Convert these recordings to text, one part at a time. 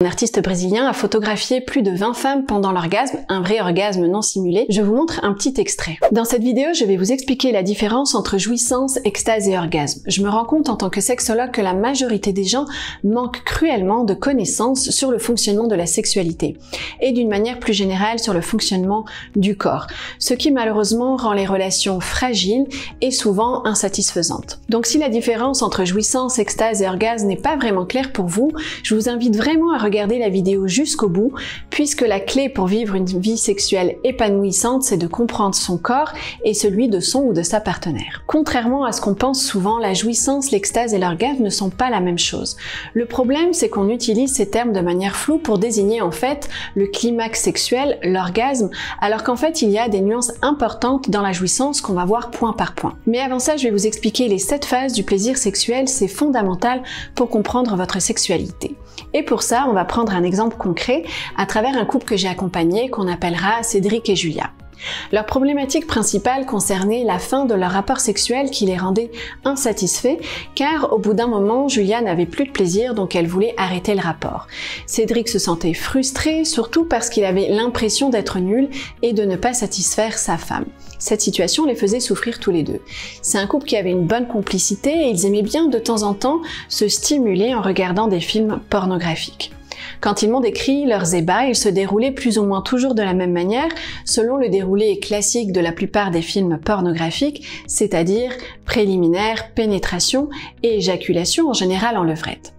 Un artiste brésilien a photographié plus de 20 femmes pendant l'orgasme, un vrai orgasme non simulé. Je vous montre un petit extrait. Dans cette vidéo, je vais vous expliquer la différence entre jouissance, extase et orgasme. Je me rends compte en tant que sexologue que la majorité des gens manquent cruellement de connaissances sur le fonctionnement de la sexualité et d'une manière plus générale sur le fonctionnement du corps, ce qui malheureusement rend les relations fragiles et souvent insatisfaisantes. Donc si la différence entre jouissance, extase et orgasme n'est pas vraiment claire pour vous, je vous invite vraiment à regarder la vidéo jusqu'au bout, puisque la clé pour vivre une vie sexuelle épanouissante, c'est de comprendre son corps et celui de son ou de sa partenaire. Contrairement à ce qu'on pense souvent, la jouissance, l'extase et l'orgasme ne sont pas la même chose. Le problème, c'est qu'on utilise ces termes de manière floue pour désigner en fait le climax sexuel, l'orgasme, alors qu'en fait il y a des nuances importantes dans la jouissance qu'on va voir point par point. Mais avant ça, je vais vous expliquer les 7 phases du plaisir sexuel, c'est fondamental pour comprendre votre sexualité. Et pour ça, on va prendre un exemple concret à travers un couple que j'ai accompagné qu'on appellera Cédric et Julia. Leur problématique principale concernait la fin de leur rapport sexuel qui les rendait insatisfaits car au bout d'un moment, Julia n'avait plus de plaisir donc elle voulait arrêter le rapport. Cédric se sentait frustré surtout parce qu'il avait l'impression d'être nul et de ne pas satisfaire sa femme. Cette situation les faisait souffrir tous les deux. C'est un couple qui avait une bonne complicité et ils aimaient bien de temps en temps se stimuler en regardant des films pornographiques. Quand ils m'ont décrit leurs ébats, ils se déroulaient plus ou moins toujours de la même manière, selon le déroulé classique de la plupart des films pornographiques, c'est-à-dire préliminaire, pénétration et éjaculation en général en levrette.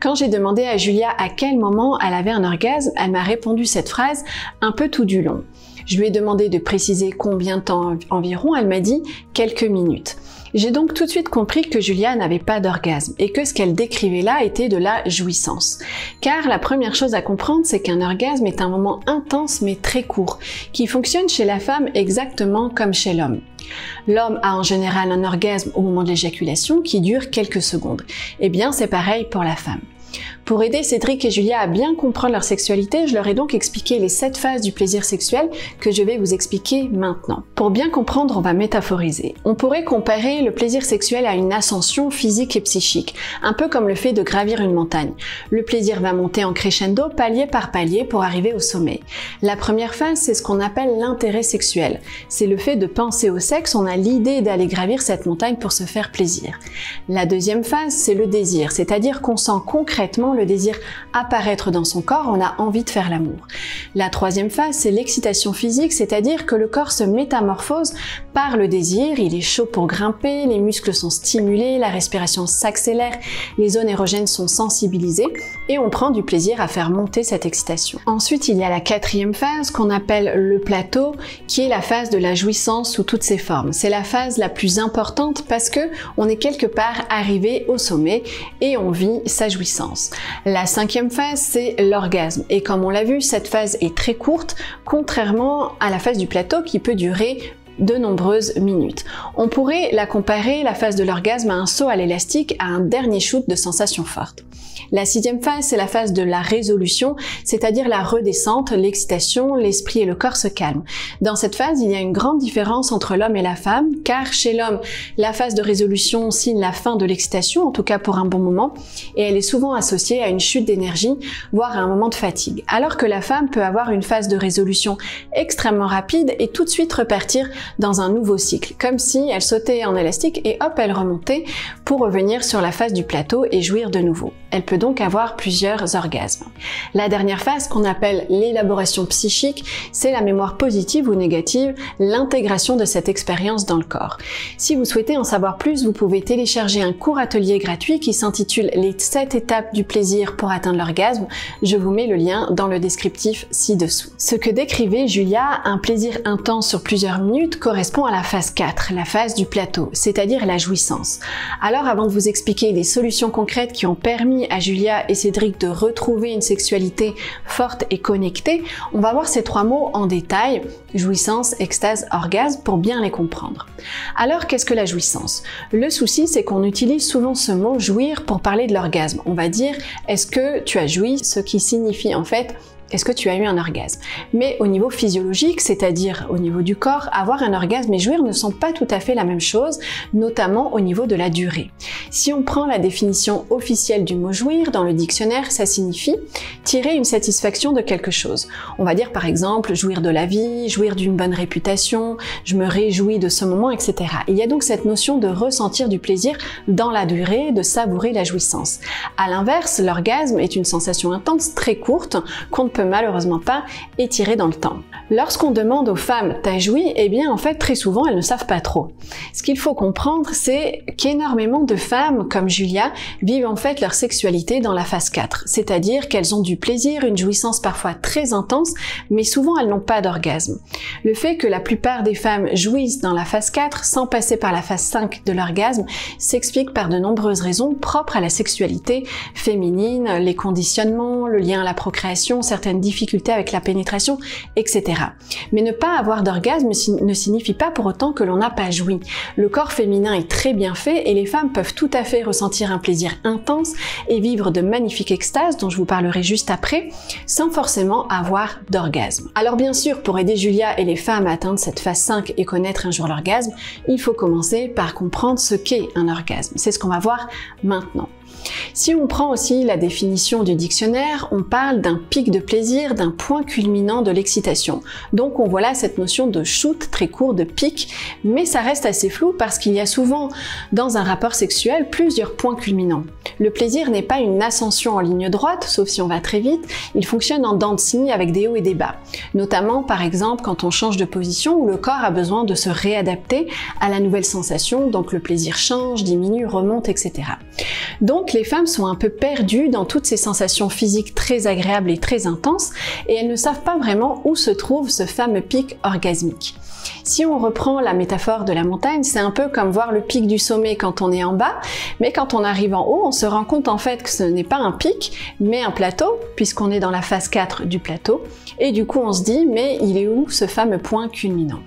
Quand j'ai demandé à Julia à quel moment elle avait un orgasme, elle m'a répondu cette phrase un peu tout du long. Je lui ai demandé de préciser combien de temps environ, elle m'a dit quelques minutes. J'ai donc tout de suite compris que Julia n'avait pas d'orgasme et que ce qu'elle décrivait là était de la jouissance. Car la première chose à comprendre, c'est qu'un orgasme est un moment intense mais très court, qui fonctionne chez la femme exactement comme chez l'homme. L'homme a en général un orgasme au moment de l'éjaculation qui dure quelques secondes. Eh bien, c'est pareil pour la femme. Pour aider Cédric et Julia à bien comprendre leur sexualité, je leur ai donc expliqué les 7 phases du plaisir sexuel que je vais vous expliquer maintenant. Pour bien comprendre, on va métaphoriser. On pourrait comparer le plaisir sexuel à une ascension physique et psychique, un peu comme le fait de gravir une montagne. Le plaisir va monter en crescendo, palier par palier, pour arriver au sommet. La première phase, c'est ce qu'on appelle l'intérêt sexuel. C'est le fait de penser au sexe, on a l'idée d'aller gravir cette montagne pour se faire plaisir. La deuxième phase, c'est le désir, c'est-à-dire qu'on sent concrètement le désir apparaître dans son corps, on a envie de faire l'amour. La troisième phase, c'est l'excitation physique, c'est-à-dire que le corps se métamorphose par le désir, il est chaud pour grimper, les muscles sont stimulés, la respiration s'accélère, les zones érogènes sont sensibilisées et on prend du plaisir à faire monter cette excitation. Ensuite, il y a la quatrième phase qu'on appelle le plateau, qui est la phase de la jouissance sous toutes ses formes. C'est la phase la plus importante parce que on est quelque part arrivé au sommet et on vit sa jouissance. La cinquième phase, c'est l'orgasme. Et comme on l'a vu, cette phase est très courte, contrairement à la phase du plateau qui peut durer de nombreuses minutes. On pourrait la comparer, la phase de l'orgasme, à un saut à l'élastique, à un dernier shoot de sensations fortes. La sixième phase, c'est la phase de la résolution, c'est-à-dire la redescente, l'excitation, l'esprit et le corps se calment. Dans cette phase, il y a une grande différence entre l'homme et la femme, car chez l'homme, la phase de résolution signe la fin de l'excitation, en tout cas pour un bon moment, et elle est souvent associée à une chute d'énergie, voire à un moment de fatigue. Alors que la femme peut avoir une phase de résolution extrêmement rapide et tout de suite repartir dans un nouveau cycle, comme si elle sautait en élastique et hop, elle remontait pour revenir sur la phase du plateau et jouir de nouveau. Elle peut donc avoir plusieurs orgasmes. La dernière phase, qu'on appelle l'élaboration psychique, c'est la mémoire positive ou négative, l'intégration de cette expérience dans le corps. Si vous souhaitez en savoir plus, vous pouvez télécharger un court atelier gratuit qui s'intitule « Les 7 étapes du plaisir pour atteindre l'orgasme ». Je vous mets le lien dans le descriptif ci-dessous. Ce que décrivait Julia, un plaisir intense sur plusieurs minutes, correspond à la phase 4, la phase du plateau, c'est-à-dire la jouissance. Alors avant de vous expliquer les solutions concrètes qui ont permis à Julia et Cédric de retrouver une sexualité forte et connectée, on va voir ces 3 mots en détail, jouissance, extase, orgasme, pour bien les comprendre. Alors qu'est-ce que la jouissance? Le souci, c'est qu'on utilise souvent ce mot jouir pour parler de l'orgasme. On va dire, est-ce que tu as joui? Ce qui signifie en fait, est-ce que tu as eu un orgasme? Mais au niveau physiologique, c'est-à-dire au niveau du corps, avoir un orgasme et jouir ne sont pas tout à fait la même chose, notamment au niveau de la durée. Si on prend la définition officielle du mot jouir dans le dictionnaire, ça signifie tirer une satisfaction de quelque chose. On va dire par exemple jouir de la vie, jouir d'une bonne réputation, je me réjouis de ce moment, etc. Il y a donc cette notion de ressentir du plaisir dans la durée, de savourer la jouissance. À l'inverse, l'orgasme est une sensation intense très courte qu'on ne peut malheureusement pas étirer dans le temps. Lorsqu'on demande aux femmes « t'as joui ?», eh bien en fait très souvent elles ne savent pas trop. Ce qu'il faut comprendre, c'est qu'énormément de femmes comme Julia vivent en fait leur sexualité dans la phase 4, c'est-à-dire qu'elles ont du plaisir, une jouissance parfois très intense, mais souvent elles n'ont pas d'orgasme. Le fait que la plupart des femmes jouissent dans la phase 4 sans passer par la phase 5 de l'orgasme s'explique par de nombreuses raisons propres à la sexualité féminine, les conditionnements, le lien à la procréation, certaines difficultés avec la pénétration, etc. Mais ne pas avoir d'orgasme ne signifie pas pour autant que l'on n'a pas joui. Le corps féminin est très bien fait et les femmes peuvent tout à fait ressentir un plaisir intense et vivre de magnifiques extases dont je vous parlerai juste après, sans forcément avoir d'orgasme. Alors bien sûr, pour aider Julia et les femmes à atteindre cette phase 5 et connaître un jour l'orgasme, il faut commencer par comprendre ce qu'est un orgasme. C'est ce qu'on va voir maintenant. Si on prend aussi la définition du dictionnaire, on parle d'un pic de plaisir, d'un point culminant de l'excitation. Donc on voit là cette notion de shoot très court, de pic, mais ça reste assez flou parce qu'il y a souvent dans un rapport sexuel plusieurs points culminants. Le plaisir n'est pas une ascension en ligne droite, sauf si on va très vite, il fonctionne en dents de scie avec des hauts et des bas. Notamment par exemple quand on change de position où le corps a besoin de se réadapter à la nouvelle sensation, donc le plaisir change, diminue, remonte, etc. Donc les femmes sont un peu perdues dans toutes ces sensations physiques très agréables et très intenses et elles ne savent pas vraiment où se trouve ce fameux pic orgasmique. Si on reprend la métaphore de la montagne, c'est un peu comme voir le pic du sommet quand on est en bas, mais quand on arrive en haut, on se rend compte en fait que ce n'est pas un pic, mais un plateau, puisqu'on est dans la phase 4 du plateau, et du coup on se dit, mais il est où ce fameux point culminant?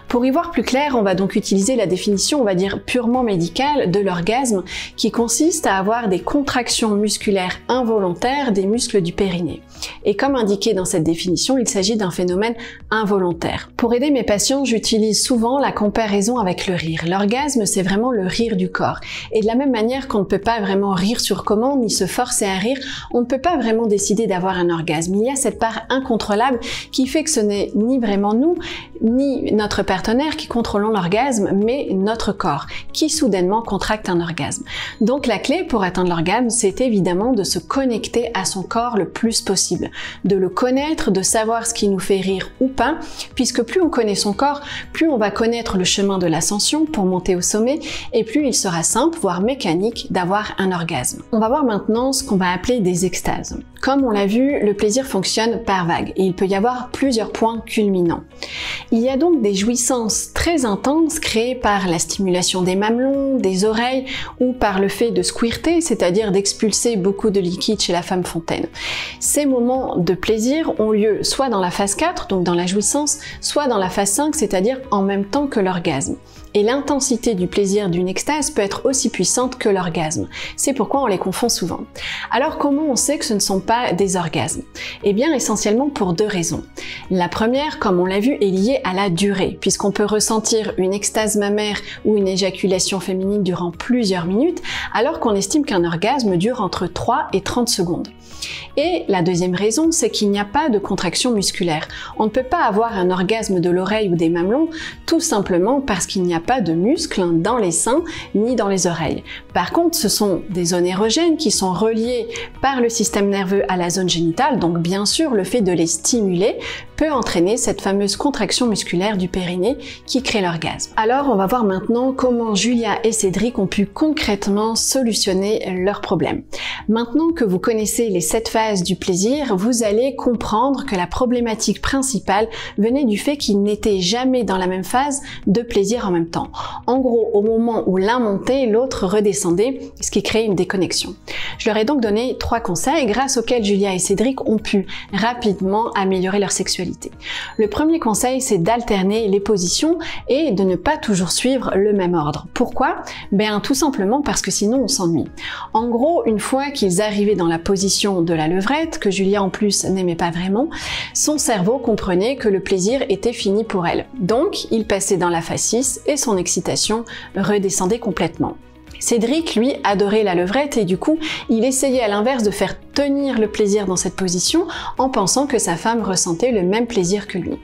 Pour y voir plus clair, on va donc utiliser la définition, on va dire purement médicale, de l'orgasme, qui consiste à avoir des contractions musculaires involontaires des muscles du périnée. Et comme indiqué dans cette définition, il s'agit d'un phénomène involontaire. Pour aider mes patients, j'utilise souvent la comparaison avec le rire. L'orgasme, c'est vraiment le rire du corps. Et de la même manière qu'on ne peut pas vraiment rire sur commande, ni se forcer à rire, on ne peut pas vraiment décider d'avoir un orgasme. Il y a cette part incontrôlable qui fait que ce n'est ni vraiment nous, ni notre partenaire qui contrôlons l'orgasme, mais notre corps, qui soudainement contracte un orgasme. Donc la clé pour atteindre l'orgasme, c'est évidemment de se connecter à son corps le plus possible, de le connaître, de savoir ce qui nous fait rire ou pas, puisque plus on connaît son corps, plus on va connaître le chemin de l'ascension pour monter au sommet, et plus il sera simple, voire mécanique, d'avoir un orgasme. On va voir maintenant ce qu'on va appeler des extases. Comme on l'a vu, le plaisir fonctionne par vagues, et il peut y avoir plusieurs points culminants. Il y a donc des jouissances très intenses créées par la stimulation des mamelons, des oreilles, ou par le fait de squirter, c'est-à-dire d'expulser beaucoup de liquide chez la femme fontaine. Ces moments de plaisir ont lieu soit dans la phase 4, donc dans la jouissance, soit dans la phase 5, c'est-à-dire en même temps que l'orgasme. Et l'intensité du plaisir d'une extase peut être aussi puissante que l'orgasme. C'est pourquoi on les confond souvent. Alors comment on sait que ce ne sont pas des orgasmes? Eh bien essentiellement pour deux raisons. La première, comme on l'a vu, est liée à la durée, puisqu'on peut ressentir une extase mammaire ou une éjaculation féminine durant plusieurs minutes, alors qu'on estime qu'un orgasme dure entre 3 et 30 secondes. Et la deuxième raison, c'est qu'il n'y a pas de contraction musculaire. On ne peut pas avoir un orgasme de l'oreille ou des mamelons, tout simplement parce qu'il n'y a pas de muscles dans les seins ni dans les oreilles. Par contre, ce sont des zones érogènes qui sont reliées par le système nerveux à la zone génitale, donc bien sûr le fait de les stimuler peut entraîner cette fameuse contraction musculaire du périnée qui crée l'orgasme. Alors on va voir maintenant comment Julia et Cédric ont pu concrètement solutionner leurs problèmes. Maintenant que vous connaissez les 7 phases du plaisir, vous allez comprendre que la problématique principale venait du fait qu'ils n'étaient jamais dans la même phase de plaisir en même même temps. En gros, au moment où l'un montait, l'autre redescendait, ce qui crée une déconnexion. Je leur ai donc donné 3 conseils grâce auxquels Julia et Cédric ont pu rapidement améliorer leur sexualité. Le premier conseil, c'est d'alterner les positions et de ne pas toujours suivre le même ordre. Pourquoi? Tout simplement parce que sinon on s'ennuie. En gros, une fois qu'ils arrivaient dans la position de la levrette, que Julia en plus n'aimait pas vraiment, son cerveau comprenait que le plaisir était fini pour elle. Donc, il passait dans la phase 6 et son excitation redescendait complètement. Cédric, lui, adorait la levrette et du coup, il essayait à l'inverse de faire tenir le plaisir dans cette position en pensant que sa femme ressentait le même plaisir que lui.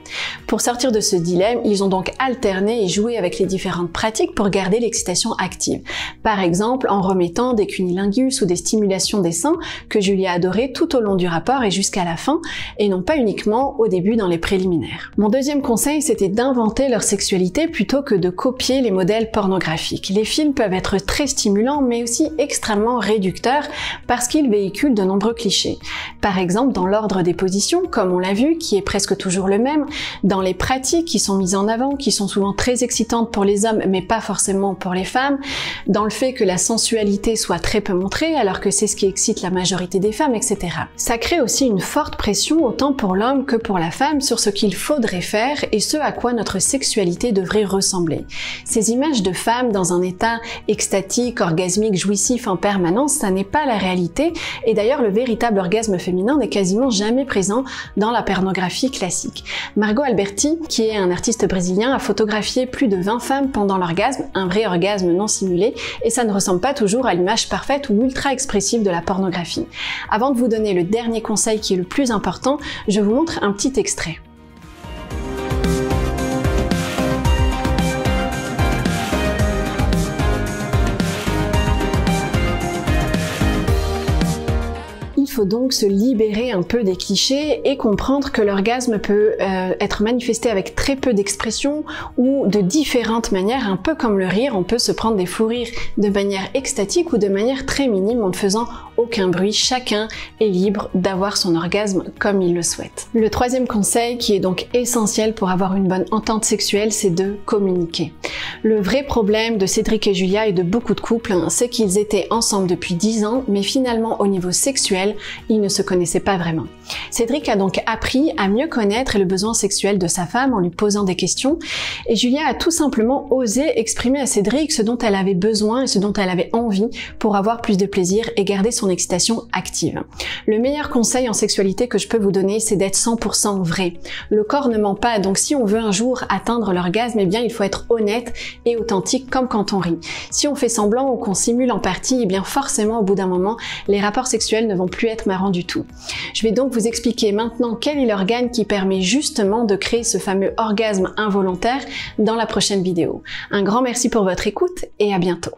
Pour sortir de ce dilemme, ils ont donc alterné et joué avec les différentes pratiques pour garder l'excitation active. Par exemple, en remettant des cunnilingus ou des stimulations des seins que Julia adorait tout au long du rapport et jusqu'à la fin, et non pas uniquement au début dans les préliminaires. Mon deuxième conseil, c'était d'inventer leur sexualité plutôt que de copier les modèles pornographiques. Les films peuvent être très stimulants mais aussi extrêmement réducteurs parce qu'ils véhiculent de nombreux clichés. Par exemple, dans l'ordre des positions, comme on l'a vu, qui est presque toujours le même, dans les pratiques qui sont mises en avant, qui sont souvent très excitantes pour les hommes mais pas forcément pour les femmes, dans le fait que la sensualité soit très peu montrée alors que c'est ce qui excite la majorité des femmes, etc. Ça crée aussi une forte pression autant pour l'homme que pour la femme sur ce qu'il faudrait faire et ce à quoi notre sexualité devrait ressembler. Ces images de femmes dans un état extatique, orgasmique, jouissif en permanence, ça n'est pas la réalité et d'ailleurs le véritable orgasme féminin n'est quasiment jamais présent dans la pornographie classique. Margot Alberti, qui est un artiste brésilien, a photographié plus de 20 femmes pendant l'orgasme, un vrai orgasme non simulé, et ça ne ressemble pas toujours à l'image parfaite ou ultra expressive de la pornographie. Avant de vous donner le dernier conseil qui est le plus important, je vous montre un petit extrait. Il faut donc se libérer un peu des clichés et comprendre que l'orgasme peut être manifesté avec très peu d'expression ou de différentes manières, un peu comme le rire, on peut se prendre des fous rires de manière extatique ou de manière très minime en ne faisant aucun bruit. Chacun est libre d'avoir son orgasme comme il le souhaite. Le troisième conseil, qui est donc essentiel pour avoir une bonne entente sexuelle, c'est de communiquer. Le vrai problème de Cédric et Julia et de beaucoup de couples, c'est qu'ils étaient ensemble depuis 10 ans, mais finalement au niveau sexuel, ils ne se connaissaient pas vraiment. Cédric a donc appris à mieux connaître le besoin sexuel de sa femme en lui posant des questions, et Julia a tout simplement osé exprimer à Cédric ce dont elle avait besoin et ce dont elle avait envie pour avoir plus de plaisir et garder son excitation active. Le meilleur conseil en sexualité que je peux vous donner, c'est d'être 100% vrai. Le corps ne ment pas, donc si on veut un jour atteindre l'orgasme, eh bien il faut être honnête et authentique comme quand on rit. Si on fait semblant ou qu'on simule en partie, eh bien forcément au bout d'un moment, les rapports sexuels ne vont plus être marrants du tout. Je vais donc vous expliquer maintenant quel est l'organe qui permet justement de créer ce fameux orgasme involontaire dans la prochaine vidéo. Un grand merci pour votre écoute et à bientôt.